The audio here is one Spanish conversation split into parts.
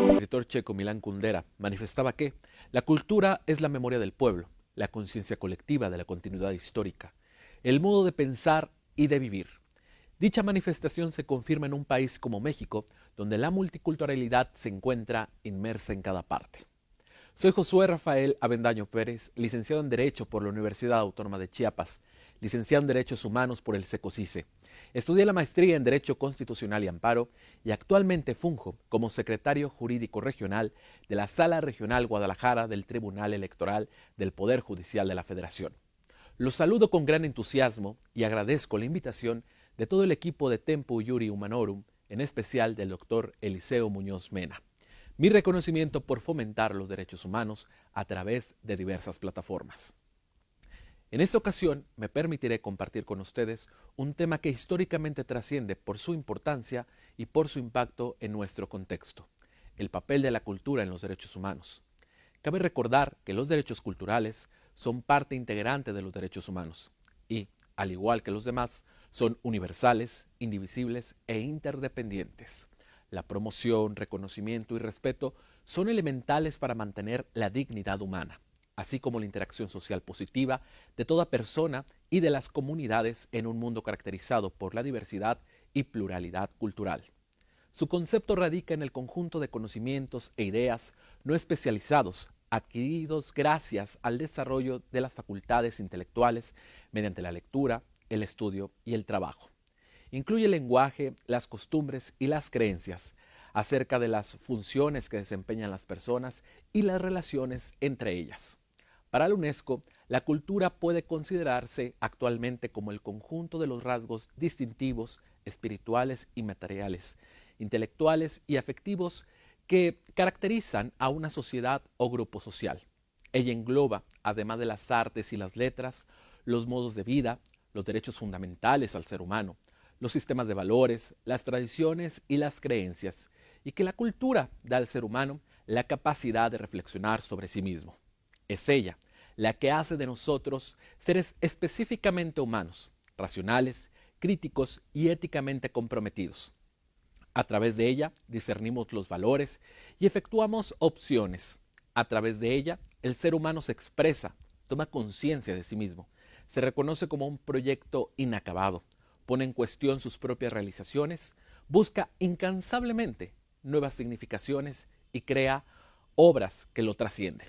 El escritor checo Milan Kundera manifestaba que la cultura es la memoria del pueblo, la conciencia colectiva de la continuidad histórica, el modo de pensar y de vivir. Dicha manifestación se confirma en un país como México, donde la multiculturalidad se encuentra inmersa en cada parte. Soy Josué Rafael Avendaño Pérez, licenciado en Derecho por la Universidad Autónoma de Chiapas, licenciado en Derechos Humanos por el CECOSICE. Estudié la maestría en Derecho Constitucional y Amparo y actualmente funjo como secretario jurídico regional de la Sala Regional Guadalajara del Tribunal Electoral del Poder Judicial de la Federación. Los saludo con gran entusiasmo y agradezco la invitación de todo el equipo de Tempus Iuri Humanorum, en especial del doctor Eliseo Muñoz Mena. Mi reconocimiento por fomentar los derechos humanos a través de diversas plataformas. En esta ocasión me permitiré compartir con ustedes un tema que históricamente trasciende por su importancia y por su impacto en nuestro contexto: el papel de la cultura en los derechos humanos. Cabe recordar que los derechos culturales son parte integrante de los derechos humanos y, al igual que los demás, son universales, indivisibles e interdependientes. La promoción, reconocimiento y respeto son elementales para mantener la dignidad humana, así como la interacción social positiva de toda persona y de las comunidades en un mundo caracterizado por la diversidad y pluralidad cultural. Su concepto radica en el conjunto de conocimientos e ideas no especializados adquiridos gracias al desarrollo de las facultades intelectuales mediante la lectura, el estudio y el trabajo. Incluye el lenguaje, las costumbres y las creencias acerca de las funciones que desempeñan las personas y las relaciones entre ellas. Para la UNESCO, la cultura puede considerarse actualmente como el conjunto de los rasgos distintivos, espirituales y materiales, intelectuales y afectivos que caracterizan a una sociedad o grupo social. Ella engloba, además de las artes y las letras, los modos de vida, los derechos fundamentales al ser humano, los sistemas de valores, las tradiciones y las creencias, y que la cultura da al ser humano la capacidad de reflexionar sobre sí mismo. Es ella la que hace de nosotros seres específicamente humanos, racionales, críticos y éticamente comprometidos. A través de ella discernimos los valores y efectuamos opciones. A través de ella el ser humano se expresa, toma conciencia de sí mismo, se reconoce como un proyecto inacabado, pone en cuestión sus propias realizaciones, busca incansablemente nuevas significaciones y crea obras que lo trascienden.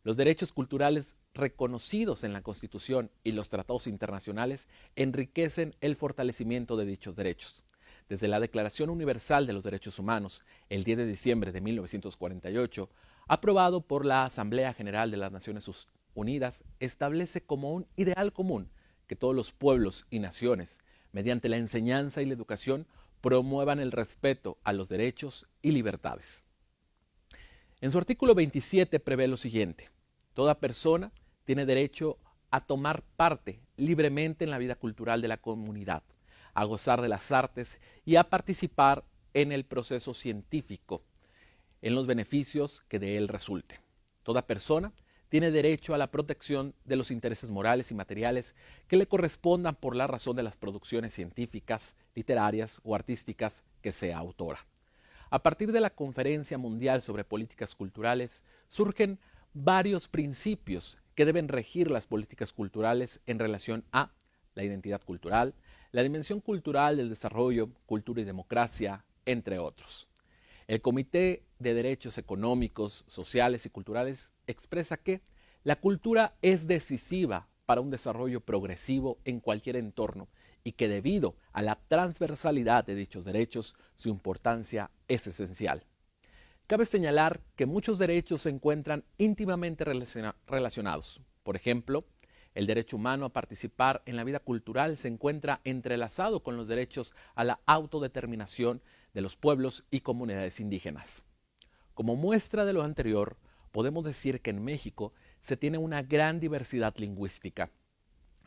Los derechos culturales reconocidos en la Constitución y los tratados internacionales enriquecen el fortalecimiento de dichos derechos. Desde la Declaración Universal de los Derechos Humanos, el 10 de diciembre de 1948, aprobado por la Asamblea General de las Naciones Unidas, establece como un ideal común que todos los pueblos y naciones, mediante la enseñanza y la educación, promuevan el respeto a los derechos y libertades. En su artículo 27 prevé lo siguiente: toda persona tiene derecho a tomar parte libremente en la vida cultural de la comunidad, a gozar de las artes y a participar en el proceso científico, en los beneficios que de él resulte. Toda persona tiene derecho a la protección de los intereses morales y materiales que le correspondan por la razón de las producciones científicas, literarias o artísticas que sea autora. A partir de la Conferencia Mundial sobre Políticas Culturales surgen varios principios que deben regir las políticas culturales en relación a la identidad cultural, la dimensión cultural del desarrollo, cultura y democracia, entre otros. El Comité de Derechos Económicos, Sociales y Culturales expresa que la cultura es decisiva para un desarrollo progresivo en cualquier entorno y que debido a la transversalidad de dichos derechos, su importancia es esencial. Cabe señalar que muchos derechos se encuentran íntimamente relacionados. Por ejemplo, el derecho humano a participar en la vida cultural se encuentra entrelazado con los derechos a la autodeterminación de los pueblos y comunidades indígenas. Como muestra de lo anterior, podemos decir que en México se tiene una gran diversidad lingüística.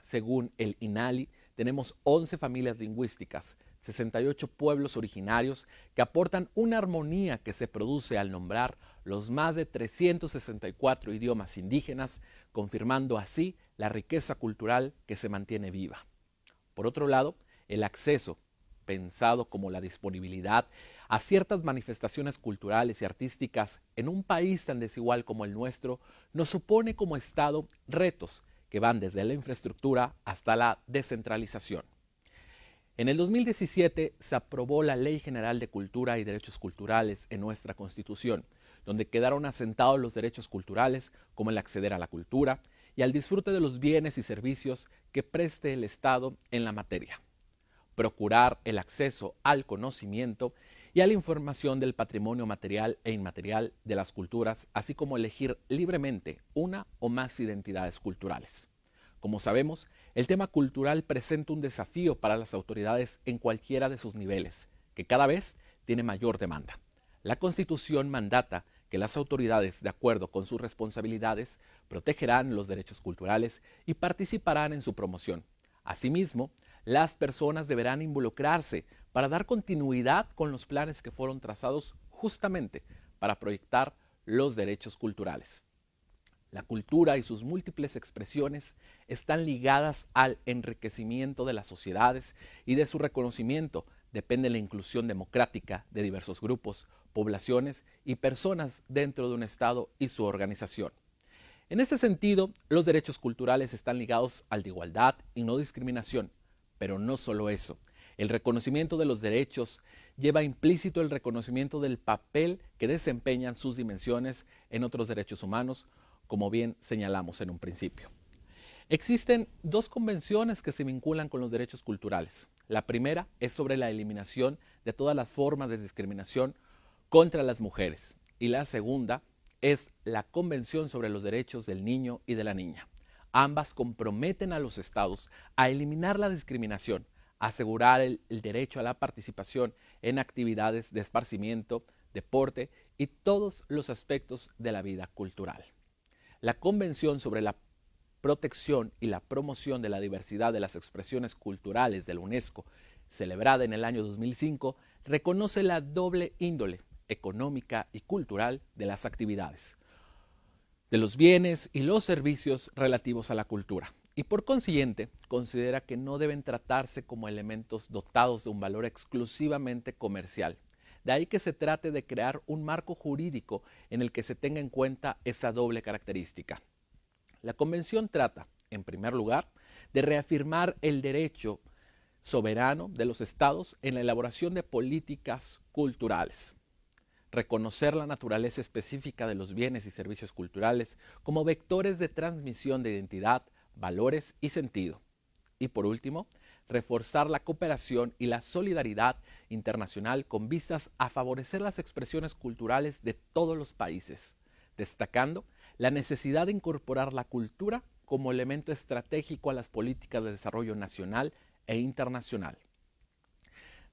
Según el INALI, tenemos 11 familias lingüísticas, 68 pueblos originarios que aportan una armonía que se produce al nombrar los más de 364 idiomas indígenas, confirmando así la riqueza cultural que se mantiene viva. Por otro lado, El acceso, pensado como la disponibilidad a ciertas manifestaciones culturales y artísticas en un país tan desigual como el nuestro, nos supone como Estado retos que van desde la infraestructura hasta la descentralización. En el 2017 se aprobó la Ley General de Cultura y Derechos Culturales en nuestra Constitución, donde quedaron asentados los derechos culturales como el acceder a la cultura y al disfrute de los bienes y servicios que preste el Estado en la materia. Procurar el acceso al conocimiento y a la información del patrimonio material e inmaterial de las culturas, así como elegir libremente una o más identidades culturales. Como sabemos, el tema cultural presenta un desafío para las autoridades en cualquiera de sus niveles, que cada vez tiene mayor demanda. La Constitución mandata que las autoridades, de acuerdo con sus responsabilidades, protegerán los derechos culturales y participarán en su promoción. Asimismo, las personas deberán involucrarse para dar continuidad con los planes que fueron trazados justamente para proyectar los derechos culturales. La cultura y sus múltiples expresiones están ligadas al enriquecimiento de las sociedades y de su reconocimiento depende la inclusión democrática de diversos grupos, poblaciones y personas dentro de un Estado y su organización. En este sentido, los derechos culturales están ligados al de igualdad y no discriminación, pero no solo eso. El reconocimiento de los derechos lleva implícito el reconocimiento del papel que desempeñan sus dimensiones en otros derechos humanos, como bien señalamos en un principio. Existen dos convenciones que se vinculan con los derechos culturales. La primera es sobre la eliminación de todas las formas de discriminación contra las mujeres y la segunda es la Convención sobre los Derechos del Niño y de la Niña. Ambas comprometen a los estados a eliminar la discriminación, asegurar el derecho a la participación en actividades de esparcimiento, deporte y todos los aspectos de la vida cultural. La Convención sobre la protección y la promoción de la diversidad de las expresiones culturales de la UNESCO, celebrada en el año 2005, reconoce la doble índole económica y cultural de las actividades, de los bienes y los servicios relativos a la cultura, y por consiguiente considera que no deben tratarse como elementos dotados de un valor exclusivamente comercial. De ahí que se trate de crear un marco jurídico en el que se tenga en cuenta esa doble característica. La Convención trata, en primer lugar, de reafirmar el derecho soberano de los estados en la elaboración de políticas culturales, reconocer la naturaleza específica de los bienes y servicios culturales como vectores de transmisión de identidad, valores y sentido. Y por último, reforzar la cooperación y la solidaridad internacional con vistas a favorecer las expresiones culturales de todos los países, destacando la necesidad de incorporar la cultura como elemento estratégico a las políticas de desarrollo nacional e internacional.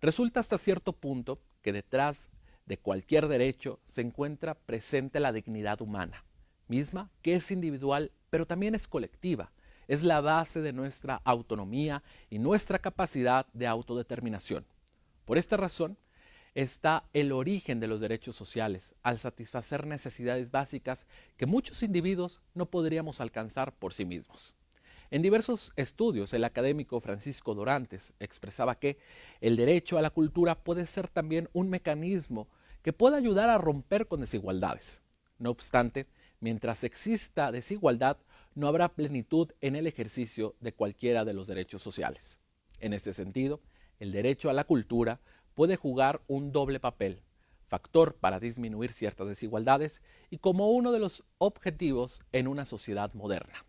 Resulta hasta cierto punto que detrás de cualquier derecho se encuentra presente la dignidad humana, misma que es individual pero también es colectiva. Es la base de nuestra autonomía y nuestra capacidad de autodeterminación. Por esta razón está el origen de los derechos sociales, al satisfacer necesidades básicas que muchos individuos no podríamos alcanzar por sí mismos. En diversos estudios, el académico Francisco Dorantes expresaba que el derecho a la cultura puede ser también un mecanismo que pueda ayudar a romper con desigualdades. No obstante, mientras exista desigualdad, no habrá plenitud en el ejercicio de cualquiera de los derechos sociales. En este sentido, el derecho a la cultura puede jugar un doble papel, factor para disminuir ciertas desigualdades y como uno de los objetivos en una sociedad moderna.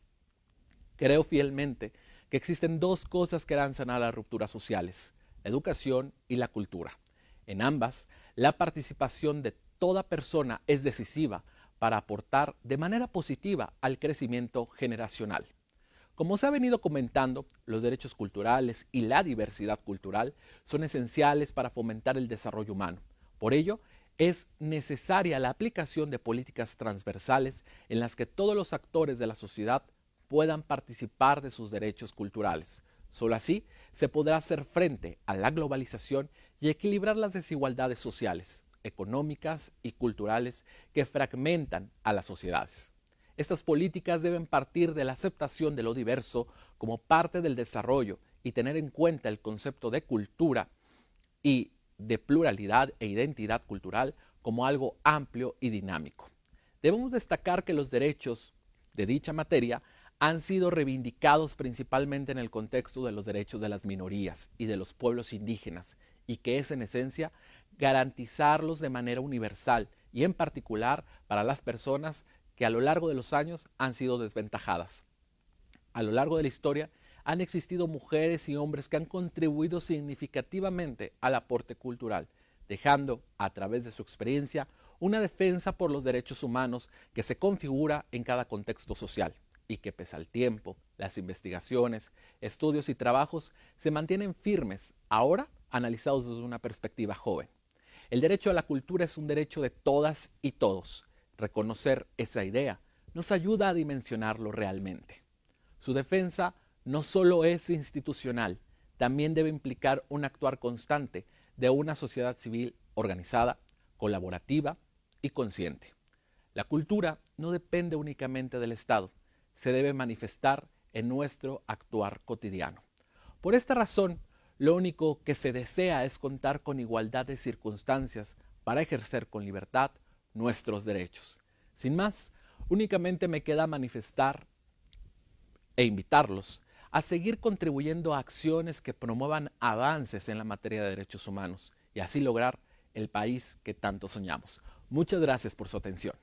Creo fielmente que existen dos cosas que harán sanar las rupturas sociales, la educación y la cultura. En ambas, la participación de toda persona es decisiva para aportar de manera positiva al crecimiento generacional. Como se ha venido comentando, los derechos culturales y la diversidad cultural son esenciales para fomentar el desarrollo humano. Por ello, es necesaria la aplicación de políticas transversales en las que todos los actores de la sociedad puedan participar de sus derechos culturales. Solo así se podrá hacer frente a la globalización y equilibrar las desigualdades sociales, económicas y culturales que fragmentan a las sociedades. Estas políticas deben partir de la aceptación de lo diverso como parte del desarrollo y tener en cuenta el concepto de cultura y de pluralidad e identidad cultural como algo amplio y dinámico. Debemos destacar que los derechos de dicha materia han sido reivindicados principalmente en el contexto de los derechos de las minorías y de los pueblos indígenas, y que es en esencia garantizarlos de manera universal y en particular para las personas que a lo largo de los años han sido desventajadas. A lo largo de la historia han existido mujeres y hombres que han contribuido significativamente al aporte cultural, dejando a través de su experiencia una defensa por los derechos humanos que se configura en cada contexto social y que pese al tiempo, las investigaciones, estudios y trabajos se mantienen firmes, ahora analizados desde una perspectiva joven. El derecho a la cultura es un derecho de todas y todos. Reconocer esa idea nos ayuda a dimensionarlo realmente. Su defensa no solo es institucional, también debe implicar un actuar constante de una sociedad civil organizada, colaborativa y consciente. La cultura no depende únicamente del Estado, se debe manifestar en nuestro actuar cotidiano. Por esta razón, lo único que se desea es contar con igualdad de circunstancias para ejercer con libertad nuestros derechos. Sin más, únicamente me queda manifestar e invitarlos a seguir contribuyendo a acciones que promuevan avances en la materia de derechos humanos y así lograr el país que tanto soñamos. Muchas gracias por su atención.